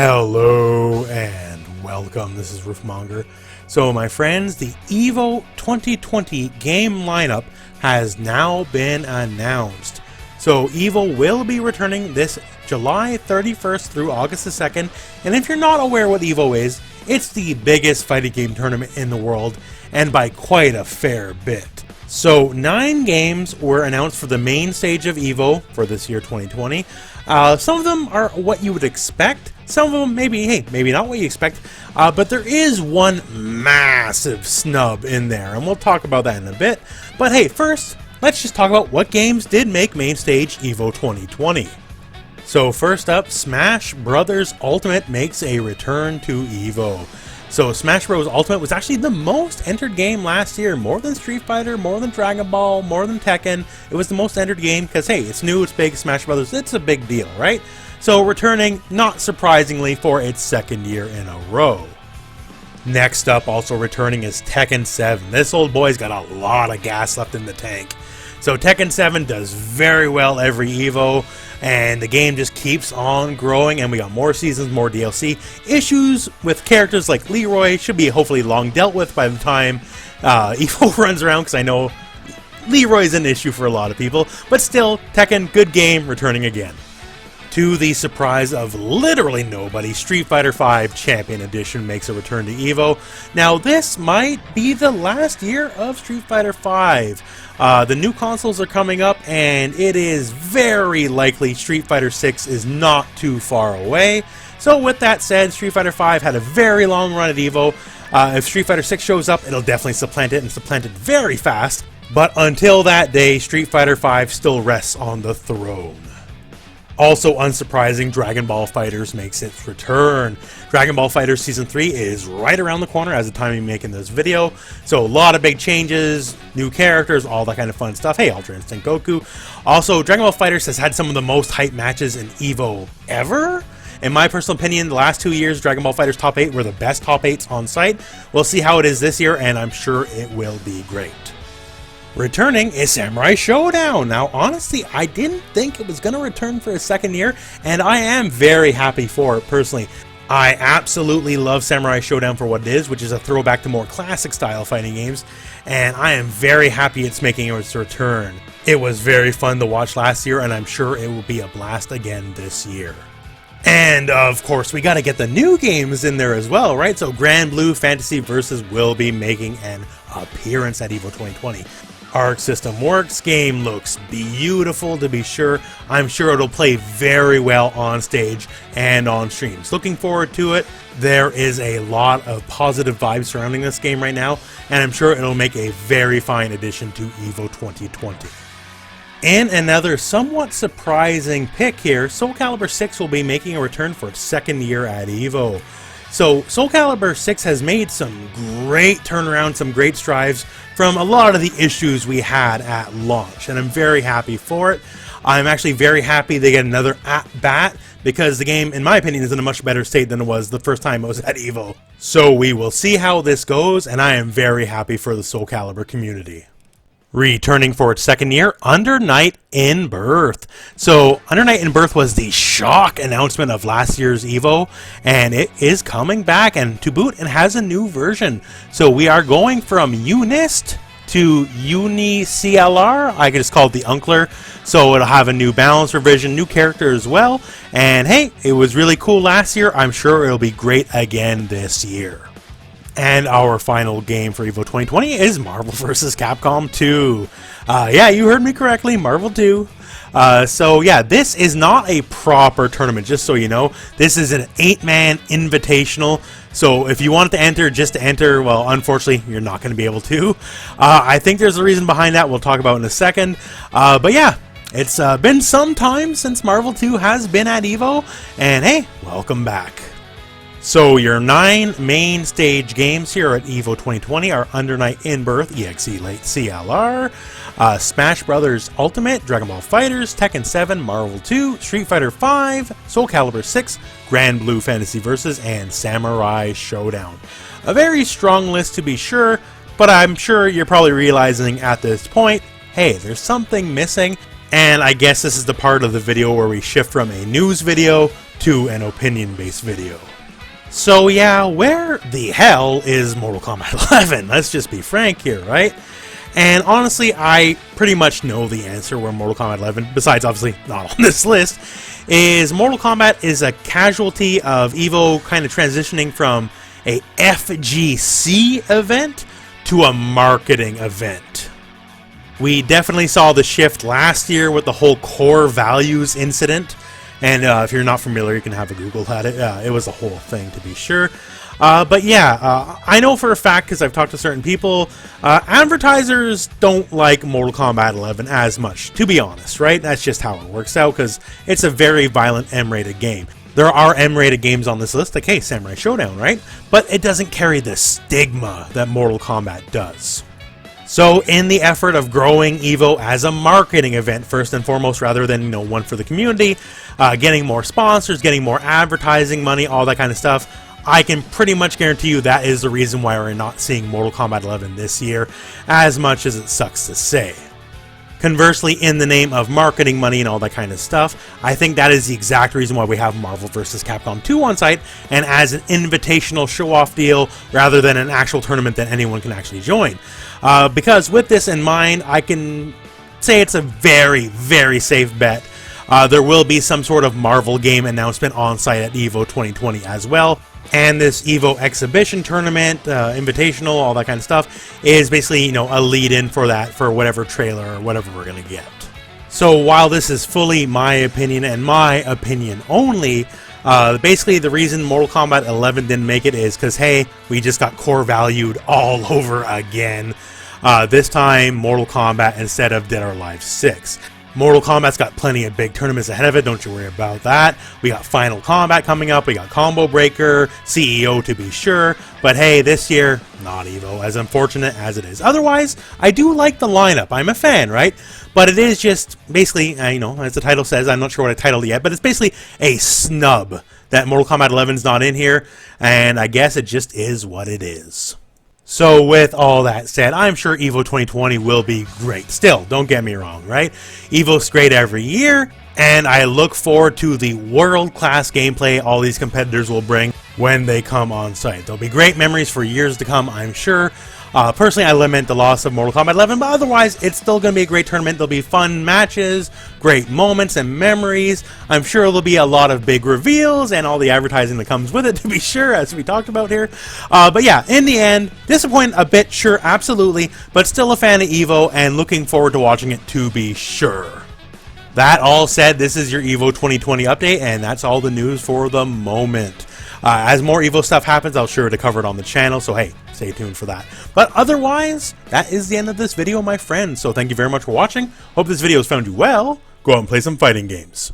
Hello and welcome, this is Rooflemonger. So my friends, the EVO 2020 game lineup has now been announced. So EVO will be returning this July 31st through August the 2nd, and if you're not aware what EVO is, it's the biggest fighting game tournament in the world, and by quite a fair bit. So 9 games were announced for the main stage of EVO for this year 2020. Some of them are what you would expect. Some of them maybe not what you expect. But there is one massive snub in there, and we'll talk about that in a bit. But hey, first, let's just talk about what games did make main stage EVO 2020. So first up, Smash Bros. Ultimate makes a return to EVO. So Smash Bros. Ultimate was actually the most entered game last year, more than Street Fighter, more than Dragon Ball, more than Tekken. It was the most entered game because, hey, it's new, it's big, Smash Bros., it's a big deal, right? So returning, not surprisingly, for its second year in a row. Next up, also returning, is Tekken 7. This old boy's got a lot of gas left in the tank. So Tekken 7 does very well every EVO, and the game just keeps on growing, and we got more seasons, more DLC. Issues with characters like Leroy should be hopefully long dealt with by the time EVO runs around, because I know Leroy's an issue for a lot of people, but still, Tekken, good game, returning again. To the surprise of literally nobody, Street Fighter V Champion Edition makes a return to EVO. Now this might be the last year of Street Fighter V. The new consoles are coming up, and it is very likely Street Fighter VI is not too far away. So with that said, Street Fighter V had a very long run at EVO. If Street Fighter VI shows up, it'll definitely supplant it, and supplant it very fast. But until that day, Street Fighter V still rests on the throne. Also unsurprising, Dragon Ball FighterZ makes its return. Dragon Ball FighterZ Season 3 is right around the corner as the time I'm making this video. So a lot of big changes, new characters, all that kind of fun stuff. Hey, Ultra Instinct Goku. Also, Dragon Ball FighterZ has had some of the most hype matches in EVO ever. In my personal opinion, the last 2 years, Dragon Ball FighterZ Top 8 were the best Top 8s on site. We'll see how it is this year, and I'm sure it will be great. Returning is Samurai SHODOWN. Now, honestly, I didn't think it was going to return for a second year, and I am very happy for it, personally. I absolutely love Samurai SHODOWN for what it is, which is a throwback to more classic style fighting games, and I am very happy it's making its return. It was very fun to watch last year, and I'm sure it will be a blast again this year. And, of course, we got to get the new games in there as well, right? So GRANBLUE Fantasy Versus will be making an appearance at EVO 2020. Arc System Works game looks beautiful, to be sure. I'm sure it'll play very well on stage and on streams. Looking forward to it. There is a lot of positive vibes surrounding this game right now, and I'm sure it'll make a very fine addition to EVO 2020. In another somewhat surprising pick here, SOULCALIBUR 6 will be making a return for its second year at EVO. So SOULCALIBUR 6 has made some great turnaround, some great strides from a lot of the issues we had at launch, and I'm very happy for it. I'm actually very happy they get another at-bat, because the game, in my opinion, is in a much better state than it was the first time it was at EVO. So we will see how this goes, and I am very happy for the SOULCALIBUR community. Returning for its second year, Under Night In-Birth. So, Under Night In-Birth was the shock announcement of last year's EVO, and it is coming back, and to boot, it has a new version. So we are going from Unist to UniCLR. I could just call it the Uncler. So it'll have a new balance revision, new character as well. And hey, it was really cool last year. I'm sure it'll be great again this year. And our final game for EVO 2020 is Marvel vs. Capcom 2. Yeah, you heard me correctly, Marvel 2. So yeah, this is not a proper tournament, just so you know. This is an 8-man invitational. So if you wanted to enter just to enter, well, unfortunately, you're not going to be able to. I think there's a reason behind that we'll talk about in a second. But yeah, it's been some time since Marvel 2 has been at EVO. And hey, welcome back. So your 9 main stage games here at EVO 2020 are Under Night In-Birth, EXE Late CLR, Smash Bros. Ultimate, Dragon Ball FighterZ, Tekken 7, Marvel 2, Street Fighter V, SOULCALIBUR 6, GRANBLUE Fantasy Versus, and Samurai SHODOWN. A very strong list to be sure, but I'm sure you're probably realizing at this point, hey, there's something missing. And I guess this is the part of the video where we shift from a news video to an opinion-based video. So yeah, where the hell is Mortal Kombat 11? Let's just be frank here, right? And honestly, I pretty much know the answer where Mortal Kombat 11, besides obviously not on this list, is Mortal Kombat is a casualty of EVO kind of transitioning from a FGC event to a marketing event. We definitely saw the shift last year with the whole core values incident. And if you're not familiar, you can have a Google at it. It was a whole thing, to be sure. But yeah, I know for a fact, because I've talked to certain people, advertisers don't like Mortal Kombat 11 as much, to be honest, right? That's just how it works out, because it's a very violent M-rated game. There are M-rated games on this list, like, hey, Samurai Showdown, right? But it doesn't carry the stigma that Mortal Kombat does. So in the effort of growing EVO as a marketing event, first and foremost, rather than, you know, one for the community, getting more sponsors, getting more advertising money, all that kind of stuff, I can pretty much guarantee you that is the reason why we're not seeing Mortal Kombat 11 this year, as much as it sucks to say. Conversely, in the name of marketing money and all that kind of stuff, I think that is the exact reason why we have Marvel vs. Capcom 2 on site, and as an invitational show-off deal, rather than an actual tournament that anyone can actually join. Because with this in mind, I can say it's a very, very safe bet. There will be some sort of Marvel game announcement on site at EVO 2020 as well. And this EVO exhibition tournament, invitational, all that kind of stuff, is basically, you know, a lead-in for that, for whatever trailer or whatever we're going to get. So while this is fully my opinion and my opinion only, basically the reason Mortal Kombat 11 didn't make it is because, hey, we just got core valued all over again. This time, Mortal Kombat instead of Dead or Alive 6. Mortal Kombat's got plenty of big tournaments ahead of it, don't you worry about that. We got Final Combat coming up, we got Combo Breaker, CEO to be sure, but hey, this year, not EVO, as unfortunate as it is. Otherwise, I do like the lineup, I'm a fan, right? But it is just, basically, you know, as the title says, I'm not sure what I titled it yet, but it's basically a snub that Mortal Kombat 11's not in here, and I guess it just is what it is. So with all that said, I'm sure EVO 2020 will be great. Still, don't get me wrong, right? EVO's great every year, and I look forward to the world-class gameplay all these competitors will bring when they come on site. There'll be great memories for years to come, I'm sure. Personally, I lament the loss of Mortal Kombat 11, but otherwise, it's still going to be a great tournament. There'll be fun matches, great moments and memories. I'm sure there'll be a lot of big reveals and all the advertising that comes with it, to be sure, as we talked about here. But yeah, in the end, disappointed a bit, sure, absolutely, but still a fan of EVO and looking forward to watching it, to be sure. That all said, this is your EVO 2020 update, and that's all the news for the moment. As more EVO stuff happens, I'll sure to cover it on the channel, so hey, stay tuned for that. But otherwise, that is the end of this video, my friends. So thank you very much for watching. Hope this video has found you well. Go out and play some fighting games.